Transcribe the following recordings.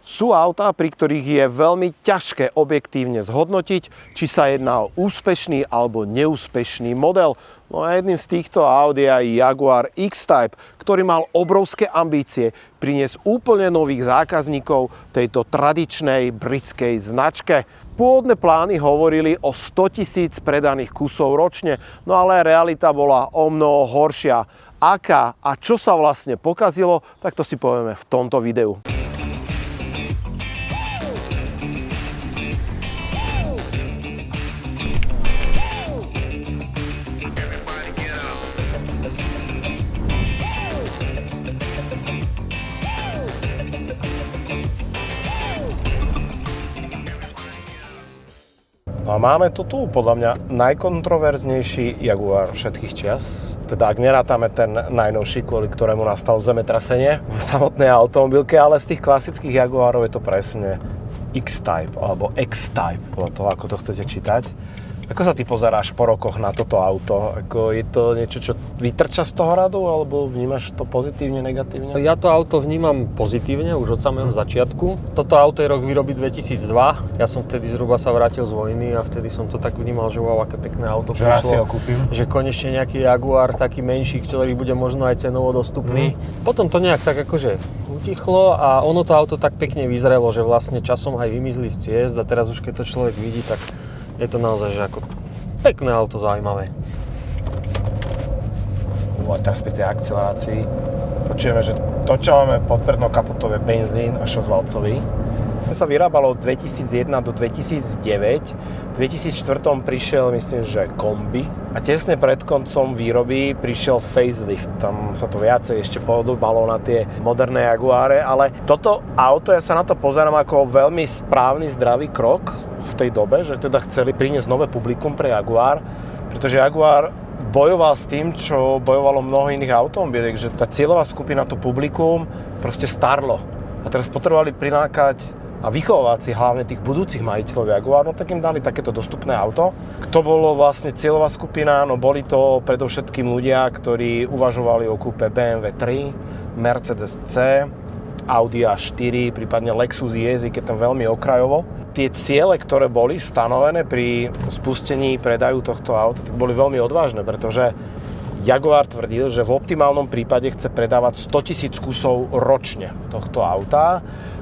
Sú autá, pri ktorých je veľmi ťažké objektívne zhodnotiť, či sa jedná o úspešný alebo neúspešný model. No a jedným z týchto aut je aj Jaguar X-Type, ktorý mal obrovské ambície priniesť úplne nových zákazníkov tejto tradičnej britskej značke. Pôvodné plány hovorili o 100 000 predaných kusov ročne, no ale realita bola o mnoho horšia. Aká a čo sa vlastne pokazilo, tak to si povieme v tomto videu. No a máme to tu, podľa mňa, najkontroverznejší Jaguar všetkých čias. Teda ak nerátame ten najnovší, kvôli ktorému nastalo zemetrasenie v samotnej automobilke, ale z tých klasických Jaguarov je to presne X-Type alebo X-Type, podľa toho, ako to chcete čítať. Ako sa ty pozeráš po rokoch na toto auto? Ako je to niečo, čo vytrča z toho radu, alebo vnímaš to pozitívne, negatívne? Ja to auto vnímam pozitívne už od samého začiatku. Toto auto je rok výroby 2002. Ja som vtedy zhruba sa vrátil z vojny a vtedy som to tak vnímal, že wow, aké pekné auto prišlo. Že ja si ho kúpim. Že konečne nejaký Jaguar, taký menší, ktorý bude možno aj cenovo dostupný. Potom to nejak tak akože utichlo a ono to auto tak pekne vyzrelo, že vlastne časom aj vymizli z ciest a teraz už keď to človek vidí, tak je to naozaj, že ako pekné auto, zaujímavé. Teraz pri tej akcelerácii počujeme, že to, čo máme pod prednou kapotou, je benzín a šesťvalcový. Sa vyrábalo od 2001 do 2009. V 2004 prišiel, myslím, že kombi. A tesne pred koncom výroby prišiel facelift. Tam sa to viacej ešte podobalo na tie moderné Jaguáre. Ale toto auto, ja sa na to pozerám ako veľmi správny, zdravý krok v tej dobe, že teda chceli priniesť nové publikum pre Jaguar. Pretože Jaguar bojoval s tým, čo bojovalo mnoho iných automobiliek, že tá cieľová skupina, to publikum proste starlo. A teraz potrebovali prilákať a vychovávať si hlavne tých budúcich majiteľov Jaguar, no tak im dali takéto dostupné auto. Kto bolo vlastne cieľová skupina? No boli to predovšetkým ľudia, ktorí uvažovali o kúpe BMW 3, Mercedes C, Audi A4, prípadne Lexus IS, keď tam veľmi okrajovo. Tie ciele, ktoré boli stanovené pri spustení predaju tohto auta, tak boli veľmi odvážne, pretože Jaguar tvrdil, že v optimálnom prípade chce predávať 100 000 kusov ročne tohto auta.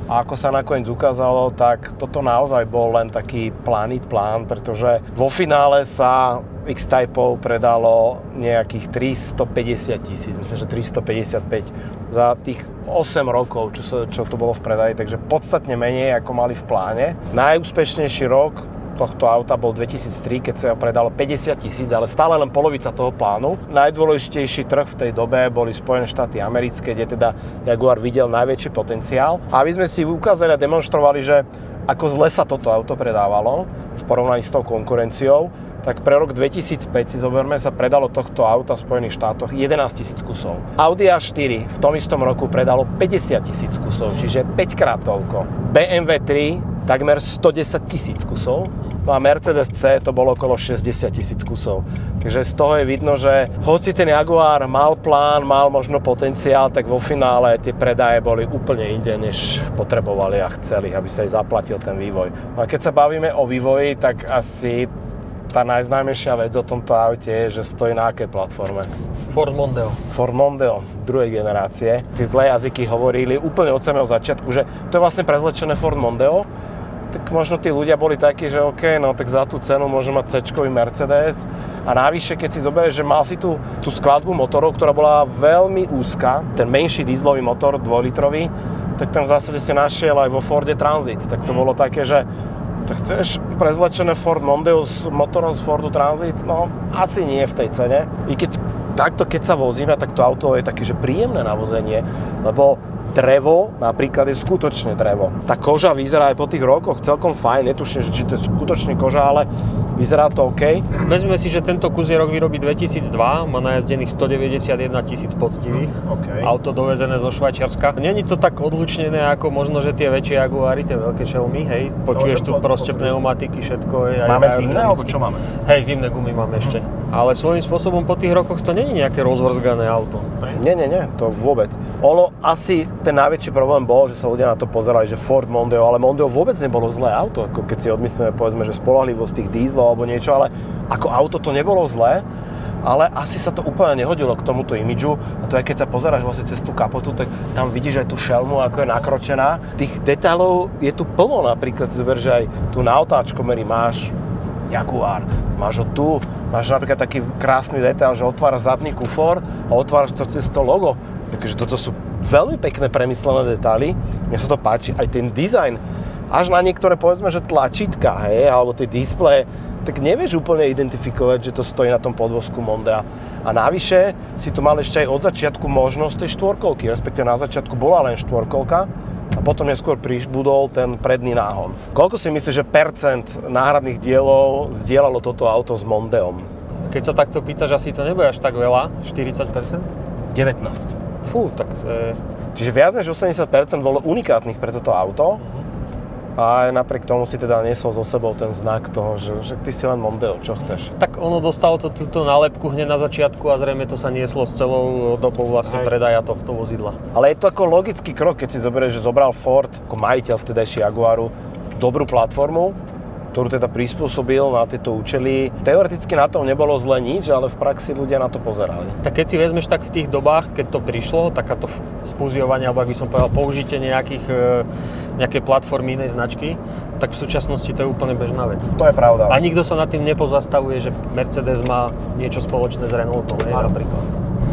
A ako sa nakoniec ukázalo, tak toto naozaj bol len taký plán, pretože vo finále sa X-Typeov predalo nejakých 350 000, myslím, že 355 za tých 8 rokov, čo to bolo v predaji, takže podstatne menej, ako mali v pláne. Najúspešnejší rok tohto auta bol 2003, keď sa ho predalo 50 000, ale stále len polovica toho plánu. Najdôležitejší trh v tej dobe boli Spojené štáty americké, kde teda Jaguar videl najväčší potenciál. A aby sme si ukázali a demonštrovali, že ako zle sa toto auto predávalo v porovnaní s tou konkurenciou, tak pre rok 2005 si zoberme, sa predalo tohto auta v Spojených štátoch 11 000 kusov. Audi A4 v tom istom roku predalo 50 000 kusov, čiže 5-krát toľko. BMW 3 takmer 110 000 kusov. No a Mercedes C to bolo okolo 60 000 kusov. Takže z toho je vidno, že hoci ten Jaguar mal plán, mal možno potenciál, tak vo finále tie predaje boli úplne inde, než potrebovali a chceli, aby sa aj zaplatil ten vývoj. No a keď sa bavíme o vývoji, tak asi tá najznámejšia vec o tomto aute je, že stojí na akej platforme? Ford Mondeo. Ford Mondeo druhej generácie. Tí zlé jazyky hovorili úplne od samého začiatku, že to je vlastne prezlečené Ford Mondeo. Tak možno tí ľudia boli takí, že OK, no tak za tú cenu môže mať C-čkový Mercedes. A navyše, keď si zoberieš, že mal si tú skladbu motorov, ktorá bola veľmi úzka, ten menší dieselový motor, 2-litrový, tak tam v zásade si našiel aj vo Forde Transit. Tak to bolo také, že tak chceš prezlečené Ford Mondeo s motorom z Fordu Transit? No, asi nie v tej cene. I keď sa vozíme, tak to auto je také, že príjemné na vozenie, lebo drevo napríklad je skutočne drevo. Tá koža vyzerá aj po tých rokoch celkom fajn, netuším, či to je skutočne koža, ale vyzerá to OK. Vezme si, že tento kus je rok výroby 2002, má najazdených 191 000 poctivých. Okay. Auto dovezené zo Švajčiarska. Není to tak odlučnené ako možno, že tie väčšie Jaguary, tie veľké šelmy, hej. Počuješ tu proste pneumatiky, všetko. Máme zimné, alebo čo máme? Hej, zimné gumy máme ešte. ale svojím spôsobom po tých rokoch to není nejaké rozvrzgané auto. Nie, to vôbec. Ono asi, ten najväčší problém bol, že sa ľudia na to pozerali, že Ford Mondeo, ale Mondeo vôbec nebolo zlé auto, ako keď si odmyslíme, povedzme, že spoľahlivosť tých dízlov alebo niečo, ale ako auto to nebolo zlé, ale asi sa to úplne nehodilo k tomuto imidžu. A to aj keď sa pozeráš vlastne cez tú kapotu, tak tam vidíš aj tú šelmu, ako je nakročená. Tých detailov je tu plno, napríklad si zober, že aj tu na otáčkomeri máš Jaguar, máš ho tu, máš napríklad taký krásny detail, že otváraš zadný kufor a otváraš to cez to logo. Takže toto sú veľmi pekné premyslené detaily. Mne sa to páči, aj ten dizajn. Až na niektoré, povedzme, že tlačítka, hej, alebo tie displeje, tak nevieš úplne identifikovať, že to stojí na tom podvozku Mondea. A navyše si tu mal ešte aj od začiatku možnosť tej štvorkolky, respektíve na začiatku bola len štvorkolka a potom neskôr pribudol ten predný náhon. Koľko si myslíš, že percent náhradných dielov zdieľalo toto auto s Mondeom? Keď sa takto pýtaš, asi to nebude až tak veľa, 40%? 19. Fú, tak to je... Čiže viac než 80% bolo unikátnych pre toto auto. A aj napriek tomu si teda niesol so sebou ten znak toho, že ty si len Mondeo, čo chceš. Tak ono dostalo to túto nálepku hneď na začiatku a zrejme to sa nieslo s celou dobou vlastne predaja tohto vozidla. Ale je to ako logický krok, keď si zoberieš, že zobral Ford ako majiteľ vtedajší Jaguaru dobrú platformu, ktorú teda prispôsobil na tieto účely. Teoreticky na tom nebolo zle nič, ale v praxi ľudia na to pozerali. Tak keď si vezmeš, tak v tých dobách, keď to prišlo, takáto fúziovanie, alebo ak by som povedal, použitie nejakej platformy inej značky, tak v súčasnosti to je úplne bežná vec. To je pravda. A nikto sa nad tým nepozastavuje, že Mercedes má niečo spoločné s Renaultom, napríklad.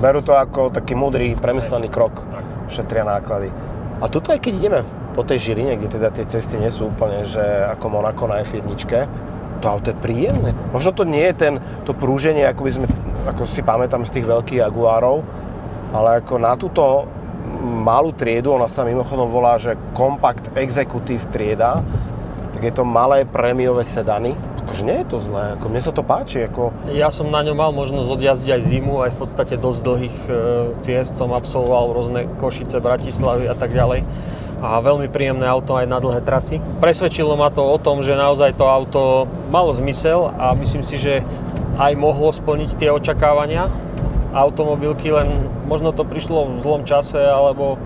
Berú to ako taký múdry, premyslený krok. Šetria náklady. A tuto aj keď ideme po tej Žiline, kde teda tie cesty nie sú úplne, že ako Monako na F1, to auto je príjemné. Možno to nie je to prúženie, ako si pamätám z tých veľkých Jaguarov, ale ako na túto malú triedu, ona sa mimochodom volá, že Compact Executive trieda, tak je to malé prémiové sedany. Akože nie je to zlé, ako mne sa to páči. Ja som na ňom mal možnosť odjazdiť aj zimu, aj v podstate dosť dlhých ciest som absolvoval, rôzne Košice, Bratislavy a tak ďalej. A veľmi príjemné auto aj na dlhé trasy. Presvedčilo ma to o tom, že naozaj to auto malo zmysel a myslím si, že aj mohlo splniť tie očakávania automobilky, len možno to prišlo v zlom čase, alebo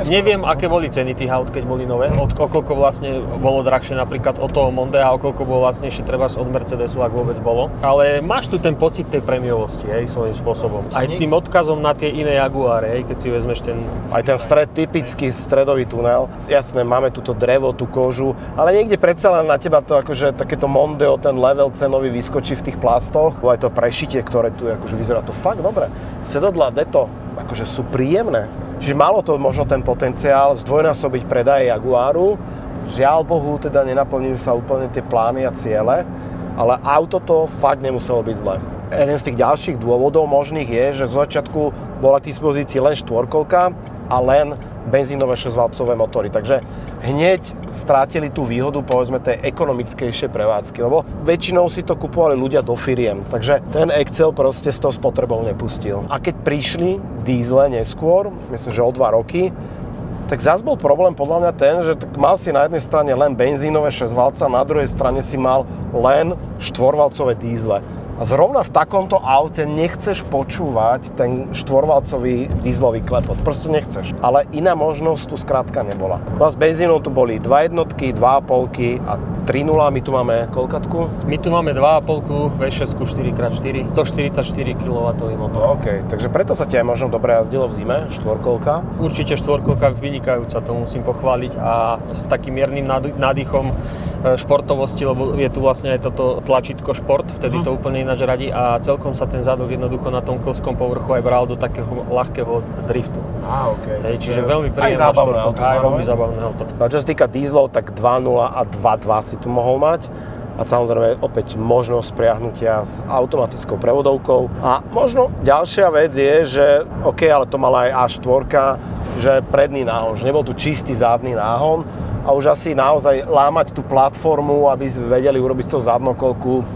neviem, aké boli ceny tých aut, keď boli nové. O koľko vlastne bolo drahšie napríklad od toho Mondea, o koľko bolo vlastnejšie treba od Mercedesu, ak vôbec bolo. Ale máš tu ten pocit tej prémiovosti, svojím spôsobom. Aj tým odkazom na tie iné Jaguare, keď si vezmeš ten... Aj ten typický stredový tunel. Jasné, máme túto drevo, tú kožu, ale niekde predsa len na teba to akože takéto Mondeo, ten level cenový vyskočí v tých plastoch. Aj to prešitie, ktoré tu akože vyzerá to fakt dobre. Sedadlá Detto, akože sú príjemné. Čiže malo to možno ten potenciál zdvojnásobiť predaje Jaguaru. Žiaľ Bohu, teda nenaplnili sa úplne tie plány a ciele, ale auto to fakt nemuselo byť zlé. Jeden z tých ďalších dôvodov možných je, že z začiatku bola k dispozícii len štvorkolka a len benzínové 6-valcové motory. Takže hneď strátili tú výhodu, povedzme, tej ekonomickejšej prevádzky, lebo väčšinou si to kupovali ľudia do firiem. Takže ten Excel proste s tou spotrebou nepustil. A keď prišli dízle neskôr, myslím, že o 2 roky, tak zás bol problém podľa mňa ten, že mal si na jednej strane len benzínové 6-valca, na druhej strane si mal len 4-valcové dízle. A zrovna v takomto aute nechceš počúvať ten 4-valcový dízlový klepot. Proste nechceš. Ale iná možnosť tu skrátka nebola. No a s benzínou tu boli 2 jednotky, 2,5 a 3.0. My tu máme koľkatku? My tu máme 2,5 V6 4x4, 144 kW motor. OK, takže preto sa ti aj možno dobre jazdilo v zime, štvorkolka. Určite štvorkolka vynikajúca, to musím pochváliť a s takým miernym nádychom športovosti, lebo je tu vlastne aj toto tlačítko šport, vtedy to úplne ináč radí a celkom sa ten zadok jednoducho na tom klskom povrchu aj bral do takého ľahkého driftu. OK. Čiže veľmi príjemná štvorkolka, aj veľmi zábavné auto. A čo sa týka dízlov, tak 2.0 a 2.2 si tu mohol mať. A samozrejme opäť možnosť priahnutia s automatickou prevodovkou. A možno ďalšia vec je, že OK, ale to mala aj A4, že predný náhon, že nebol tu čistý zadný náhon a už asi naozaj lámať tú platformu, aby vedeli urobiť tú zadnokolku,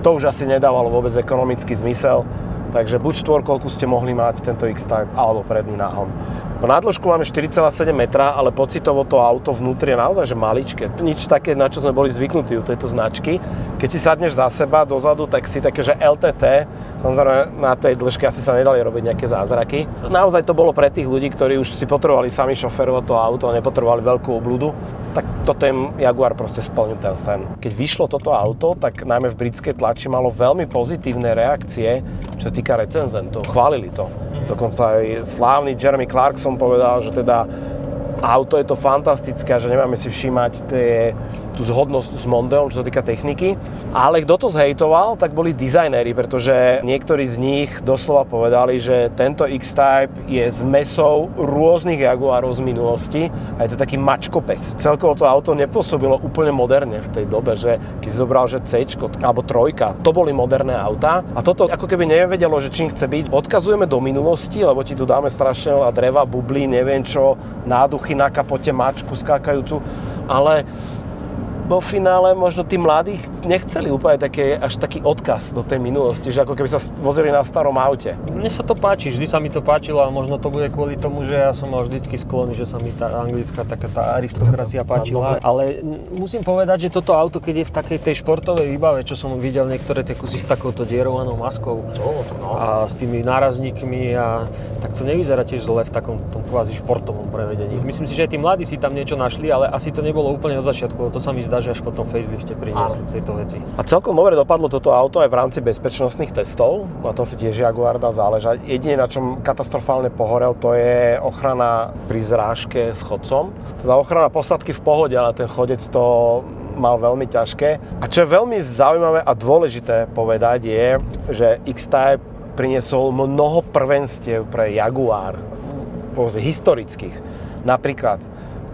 to už asi nedávalo vôbec ekonomický zmysel. Takže buď štvorkolku ste mohli mať tento X-Type, alebo predný náhon. No na dĺžku máme 4,7 metra, ale pocitovo to auto vnútri je naozaj že maličké. Nič také, na čo sme boli zvyknutí u tejto značky. Keď si sadneš za seba dozadu, tak si také, že LTT, samozrejme na tej dĺžke asi sa nedali robiť nejaké zázraky. Naozaj to bolo pre tých ľudí, ktorí už si potrebovali sami šoférovať to auto a nepotrebovali veľkú obľudu. Tak toto je Jaguar proste splnil ten sen. Keď vyšlo toto auto, tak najmä v britskej tlači malo veľmi pozitívne reakcie, čo sa týka recenzentov. Chválili to. Dokonca aj slávny Jeremy Clarkson povedal, že teda auto je to fantastické, že nemáme si všímať tú zhodnosť s Mondeom, čo sa týka techniky. Ale kto to zhejtoval, tak boli dizajnéri, pretože niektorí z nich doslova povedali, že tento X-Type je zmesou rôznych Jaguarov z minulosti a je to taký mačkopes. Celkovo to auto nepôsobilo úplne moderne v tej dobe, že keď si zobral, že C alebo 3, to boli moderné autá a toto ako keby nevedelo, že čím chce byť. Odkazujeme do minulosti, lebo ti tu dáme strašne veľa dreva, bublí, neviem čo, náduchy na kapote, mačku skákajúcu, ale vo finále možno tí mladí nechceli úplne až taký odkaz do tej minulosti, že ako keby sa vozili na starom aute. Mne sa to páči, vždy sa mi to páčilo a možno to bude kvôli tomu, že ja som mal vždycky sklony, že sa mi tá anglická taká tá aristokracia páčila. Ale musím povedať, že toto auto, keď je v takej tej športovej výbave, čo som videl niektoré tie kusy s takouto dierovanou maskou a s tými nárazníkmi, tak to nevyzerá tiež zle v takom tom kvázi športovom prevedení. Myslím si, že aj tí mladí si tam niečo našli, ale asi to nebolo úplne od začiatku, lebo to sa mi zdá, že až potom facelifte priniesli tieto veci. A celkom dobre dopadlo toto auto aj v rámci bezpečnostných testov. Na tom si tiež Jaguar dá záležať. Jedine, na čom katastrofálne pohorel, to je ochrana pri zrážke s chodcom. Teda ochrana posádky v pohode, ale ten chodec to mal veľmi ťažké. A čo je veľmi zaujímavé a dôležité povedať je, že X-Type priniesol mnoho prvenstiev pre Jaguar, historických. Napríklad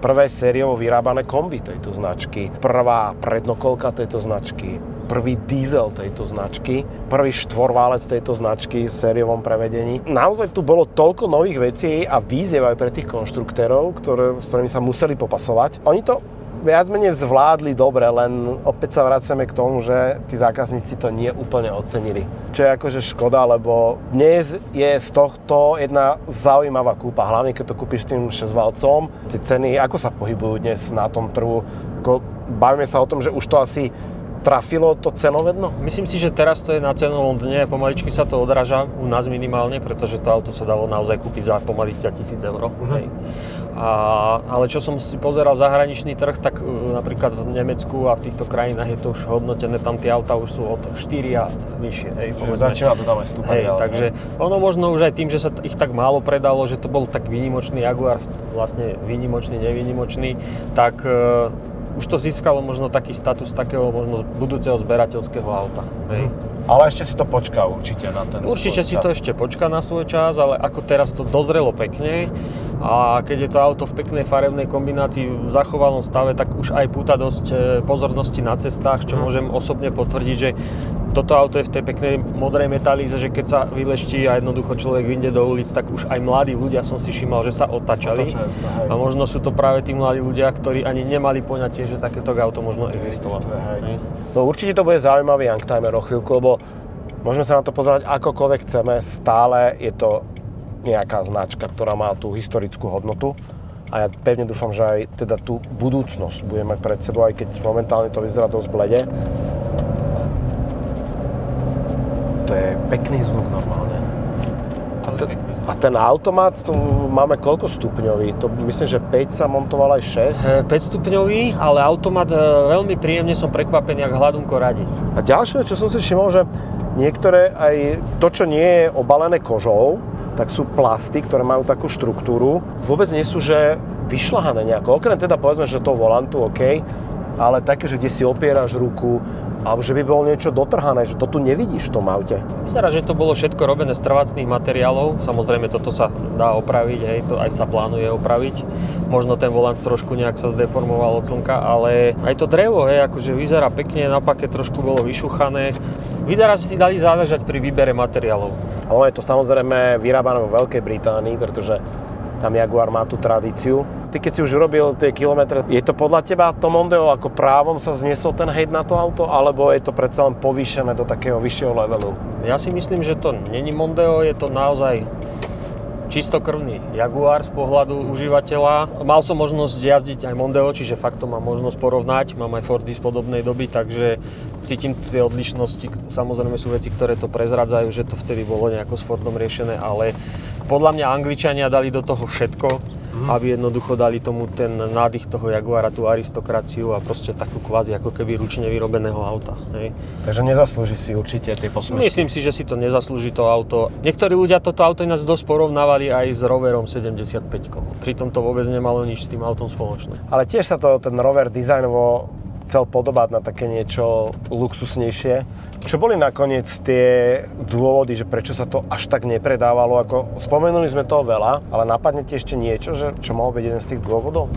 prvé sériovo vyrábané kombi tejto značky, prvá prednokolka tejto značky, prvý diesel tejto značky, prvý štvorválec tejto značky v sériovom prevedení. Naozaj tu bolo toľko nových vecí a výziev aj pre tých konštruktérov, s ktorými sa museli popasovať. Oni to viac menej zvládli dobre, len opäť sa vraciame k tomu, že tí zákazníci to nie úplne ocenili. Čo je akože škoda, lebo dnes je z tohto jedna zaujímavá kúpa, hlavne keď to kúpiš s tým 6-valcom. Tie ceny, ako sa pohybujú dnes na tom trhu? Bavíme sa o tom, že už to asi trafilo to cenovedno? Myslím si, že teraz to je na cenovom dne, pomaličky sa to odráža, u nás minimálne, pretože to auto sa dalo naozaj kúpiť za pomaly za 1000 eur. Ale čo som si pozeral zahraničný trh, tak napríklad v Nemecku a v týchto krajinách je to už hodnotené, tam tie autá už sú od 4 a vyššie. Začína to dávať stúpať. Takže ono možno už aj tým, že sa ich tak málo predalo, že to bol tak výnimočný Jaguar, vlastne výnimočný, nevýnimočný, tak už to získalo možno taký status takého možno budúceho zberateľského auta. Ale ešte si to počká určite na ten Určite si to ešte počká na svoj čas, ale ako teraz to dozrelo pekne a keď je to auto v peknej farebnej kombinácii v zachovalom stave, tak už aj púta dosť pozornosti na cestách, čo môžem osobne potvrdiť, že toto auto je v tej peknej modrej metalíze, že keď sa vyleští a jednoducho človek vyjde do ulic, tak už aj mladí ľudia som si všimol, že sa otáčali. A možno sú to práve tí mladí ľudia, ktorí ani nemali poňatie, že takéto auto možno existovalo. No určite to bude zaujímavý youngtimer o chvíľku, lebo môžeme sa na to pozerať akokoľvek chceme, stále je to nejaká značka, ktorá má tú historickú hodnotu. A ja pevne dúfam, že aj teda tú budúcnosť budeme mať pred sebou, aj keď momentálne to vyzerá dosť blede. To je pekný zvuk normálne. A ten automat, tu máme koľko stupňový? To myslím, že 5 sa montoval aj 6? 5 stupňový, ale automat veľmi príjemne som prekvapený, ak hladunko radí. A ďalšie, čo som si všimol, že niektoré aj to, čo nie je obalené kožou, tak sú plasty, ktoré majú takú štruktúru. Vôbec nie sú, že vyšľahané nejako. Okrem teda povedzme, že to volantu, OK, ale také, že kde si opieraš ruku, alebo že by bolo niečo dotrhané, že to tu nevidíš v tom aute. Vyzerá, že to bolo všetko robené z trvácnych materiálov. Samozrejme, toto sa dá opraviť, hej, to aj sa plánuje opraviť. Možno ten volant trošku nejak sa zdeformoval od slnka, ale aj to drevo, hej, akože vyzerá pekne, na pake trošku bolo vyšuchané. Vyzerá, že si dali záležať pri výbere materiálov. Ale je to samozrejme vyrábané vo Veľkej Británii, pretože Tam Jaguar má tú tradíciu. Ty keď si už urobil tie kilometre, je to podľa teba to Mondeo ako právom sa zniesol ten hejt na to auto, alebo je to predsa len povýšené do takého vyššieho levelu? Ja si myslím, že to není Mondeo, je to naozaj čistokrvný Jaguar z pohľadu užívateľa. Mal som možnosť jazdiť aj Mondeo, čiže fakt to mám možnosť porovnať. Mám aj Fordy z podobnej doby, takže cítim tie odlišnosti. Samozrejme sú veci, ktoré to prezradzajú, že to vtedy bolo nejako s Fordom riešené, ale podľa mňa Angličania dali do toho všetko, aby jednoducho dali tomu ten nádych toho Jaguara, tú aristokraciu a proste takú kvázi ako keby ručne vyrobeného auta. Hej. Takže nezaslúži si určite tie posmešky. Myslím si, že si to nezaslúži to auto. Niektorí ľudia toto auto ináč dosť porovnávali aj s Roverom 75. Pritom to vôbec nemalo nič s tým autom spoločné. Ale tiež sa to ten Rover dizajnovo chcel podobať na také niečo luxusnejšie. Čo boli nakoniec tie dôvody, že prečo sa to až tak nepredávalo? Ako spomenuli sme toho veľa, ale napadne ti ešte niečo, že čo mohol byť jeden z tých dôvodov?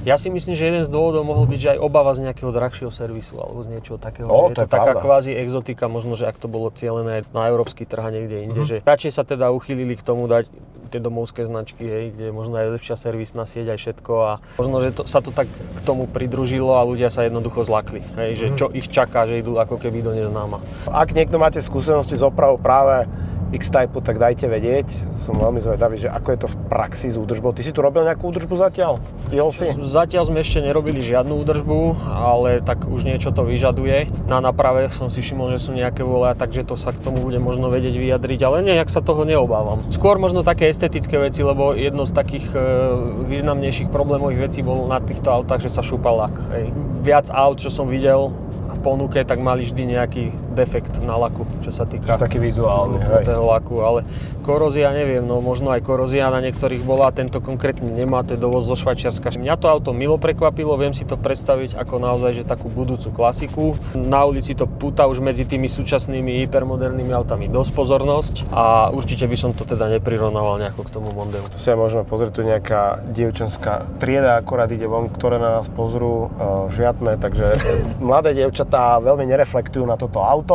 Ja si myslím, že jeden z dôvodov mohol byť, že aj obava z nejakého drahšieho servisu alebo z niečoho takého, že je to taká kvázi exotika, možno, že ak to bolo cielené na európsky trh a niekde inde, že radšej sa teda uchýlili k tomu dať tie domovské značky, hej, kde možno aj lepšia servisná sieť aj všetko a možno, že sa to tak k tomu pridružilo a ľudia sa jednoducho zlakli, hej, že čo ich čaká, že idú ako keby do neznáma. Ak niekto máte skúsenosti s opravou práve X-Type, tak dajte vedieť. Som veľmi zvedavý, že ako je to v praxi s údržbou. Ty si tu robil nejakú údržbu zatiaľ? Stihol si? Zatiaľ sme ešte nerobili žiadnu údržbu, ale tak už niečo to vyžaduje. Na náprave som si všimol, že sú nejaké vole, takže to sa k tomu bude možno vedieť vyjadriť, ale nejak sa toho neobávam. Skôr možno také estetické veci, lebo jedno z takých významnejších problémových vecí bolo na týchto autách, že sa šúpal lak. Hej. Viac aut, čo som videl v ponuke, tak mali vždy nejaký defekt na laku, čo sa týka taký vizuálny, toho laku, ale korózia neviem, no možno aj korózia na niektorých bola, tento konkrétne nemá, to je dovoz zo Švajčiarska. Mňa to auto milo prekvapilo, viem si to predstaviť ako naozaj, že takú budúcu klasiku. Na ulici to púta už medzi tými súčasnými hypermodernými autami dosť pozornosť a určite by som to teda neprirovnával nejako k tomu Mondeu. To si aj môžeme pozrieť, tu nejaká dievčenská trieda akorát ide von, ktoré na nás pozrú, žiadne, takže mladé dievčatá veľmi nereflektujú na toto auto.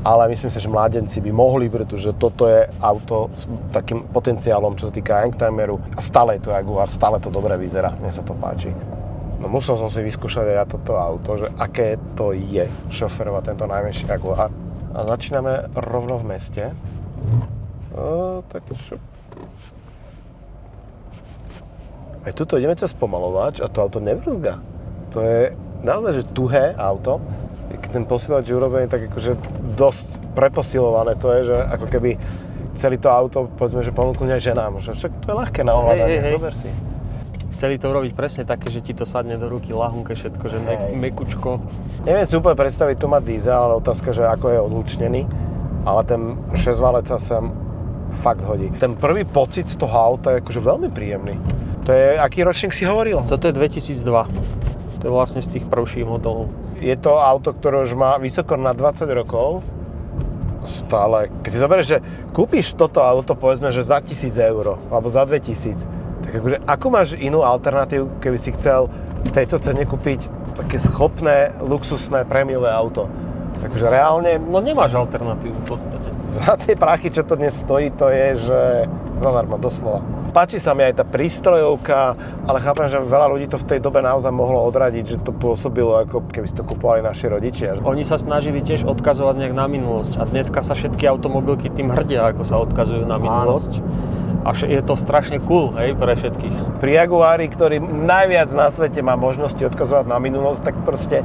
Ale myslím si, že mládenci by mohli, pretože toto je auto s takým potenciálom, čo sa týka youngtimeru. A stále je to Jaguar, stále to dobre vyzerá, mne sa to páči. No musel som si vyskúšať aj ja toto auto, že aké to je šoferovať tento najmenší Jaguar. A začíname rovno v meste. Tak čo? Aj tuto ideme cez pomalovač a to auto nevrzga. To je naozaj, že tuhé auto. Ten posielač je urobený tak akože dosť preposilované, to je, že ako keby celé to auto, povedzme, že ponúkli aj ženám, že však to je ľahké na ovládanie, zober si. Chceli to urobiť presne také, že ti to sadne do ruky ľahunké všetko, že mekučko. Neviem si úplne predstaviť, tu má diesel, ale otázka, že ako je odlučnený, ale ten 6-valec sa sem fakt hodí. Ten prvý pocit z toho auta je akože veľmi príjemný. To je, aký ročník si hovoril? Toto je 2002. To je vlastne z tých prvších modelov. Je to auto, ktoré už má vysoko na 20 rokov. Stále, keď si zoberieš, že kúpiš toto auto, povedzme, že za 1000 eur, alebo za 2000, tak akože, ako máš inú alternatívu, keby si chcel v tejto cene kúpiť také schopné, luxusné, prémiové auto? Takže reálne... No nemáš alternatívu v podstate. Za tie prachy, čo to dnes stojí, to je, že zadarmo, doslova. Páči sa mi aj tá prístrojovka, ale chápem, že veľa ľudí to v tej dobe naozaj mohlo odradiť, že to pôsobilo, ako keby si to kupovali naši rodičia. Oni sa snažili tiež odkazovať nejak na minulosť a dneska sa všetky automobilky tým hrdia, ako sa odkazujú na minulosť. A je to strašne cool, hej, pre všetkých. Pri Jaguári, ktorý najviac na svete má možnosti odkazovať na minulosť, tak proste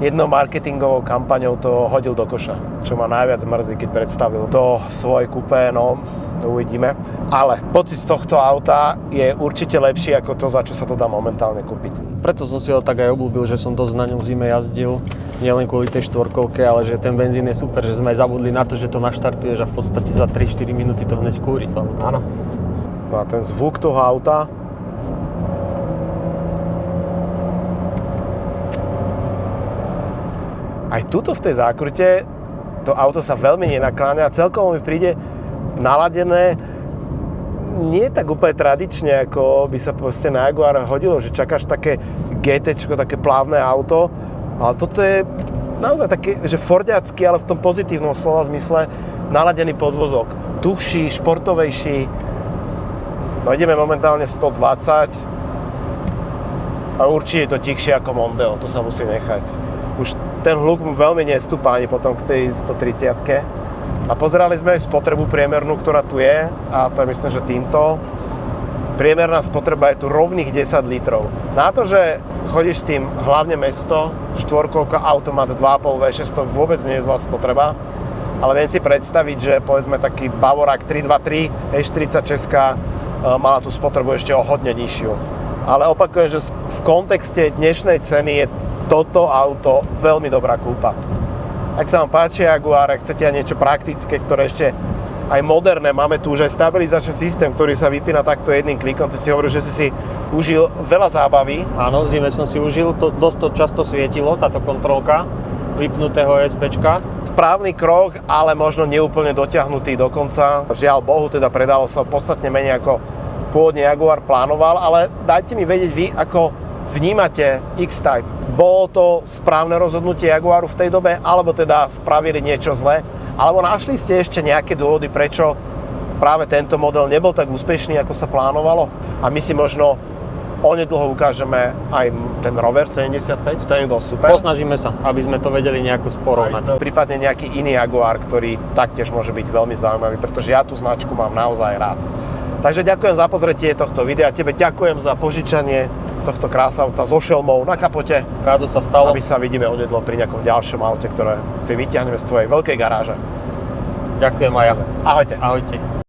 jednou marketingovou kampaňou to hodil do koša. Čo ma najviac mrzí, keď predstavil to svoje kupé, no uvidíme. Ale pocit z tohto auta je určite lepší ako to, za čo sa to dá momentálne kúpiť. Preto som si ho tak aj obľúbil, že som dosť na ňom v zime jazdil. Nielen kvôli tej štvorkovke, ale že ten benzín je super, že sme aj zabudli na to, že to naštartuješ a v podstate za 3-4 minúty to hneď kúri. Áno. No a ten zvuk toho auta, aj tuto v tej zákrute to auto sa veľmi nenakláňa a celkovo mi príde naladené nie tak úplne tradične, ako by sa proste na Jaguar hodilo, že čakáš také GTčko, také plávne auto, ale toto je naozaj také, že fordiacký, ale v tom pozitívnom slova zmysle naladený podvozok. Tužší, športovejší. No ideme momentálne 120 a určite je to tichšie ako Mondeo, to sa musí nechať. Už ten hluk mu veľmi nestúpa ani potom k tej 130-ke. A pozerali sme aj spotrebu priemernú, ktorá tu je, a to je myslím, že týmto. Priemerná spotreba je tu rovných 10 litrov. Na to, že chodíš s tým hlavne mesto, štvorkolka automat 2,5 V6, to vôbec nie je zlá spotreba. Ale viem si predstaviť, že povedzme taký Bavorák 323 E46 mala tú spotrebu ešte o hodne nižšiu. Ale opakujem, že v kontexte dnešnej ceny je toto auto veľmi dobrá kúpa. Ak sa vám páči Jaguar, ak chcete aj niečo praktické, ktoré ešte aj moderné, máme tu už aj stabilizačný systém, ktorý sa vypína takto jedným klikom. Ty si hovoril, že si užil veľa zábavy. Áno, v zime som si užil, dosť to často svietilo, táto kontrolka vypnutého ESPčka. Správny krok, ale možno neúplne dotiahnutý do konca. Žiaľ Bohu, teda predalo sa podstatne menej ako pôvodne Jaguar plánoval, ale dajte mi vedieť vy, ako vnímate X-Type. Bolo to správne rozhodnutie Jaguaru v tej dobe, alebo teda spravili niečo zlé, alebo našli ste ešte nejaké dôvody, prečo práve tento model nebol tak úspešný, ako sa plánovalo? A my si možno onedlho ukážeme aj ten Rover 75, ten bol super. Posnažíme sa, aby sme to vedeli nejako sporovnať. Prípadne nejaký iný Jaguar, ktorý taktiež môže byť veľmi zaujímavý, pretože ja tú značku mám naozaj rád. Takže ďakujem za pozretie tohto videa, tebe ďakujem za požičanie tohto krásavca so šelmou na kapote. Rádo sa stalo. A my sa vidíme onedlho pri nejakom ďalšom aute, ktoré si vyťahneme z tvojej veľkej garáže. Ďakujem aj ja. Ahojte. Ahojte.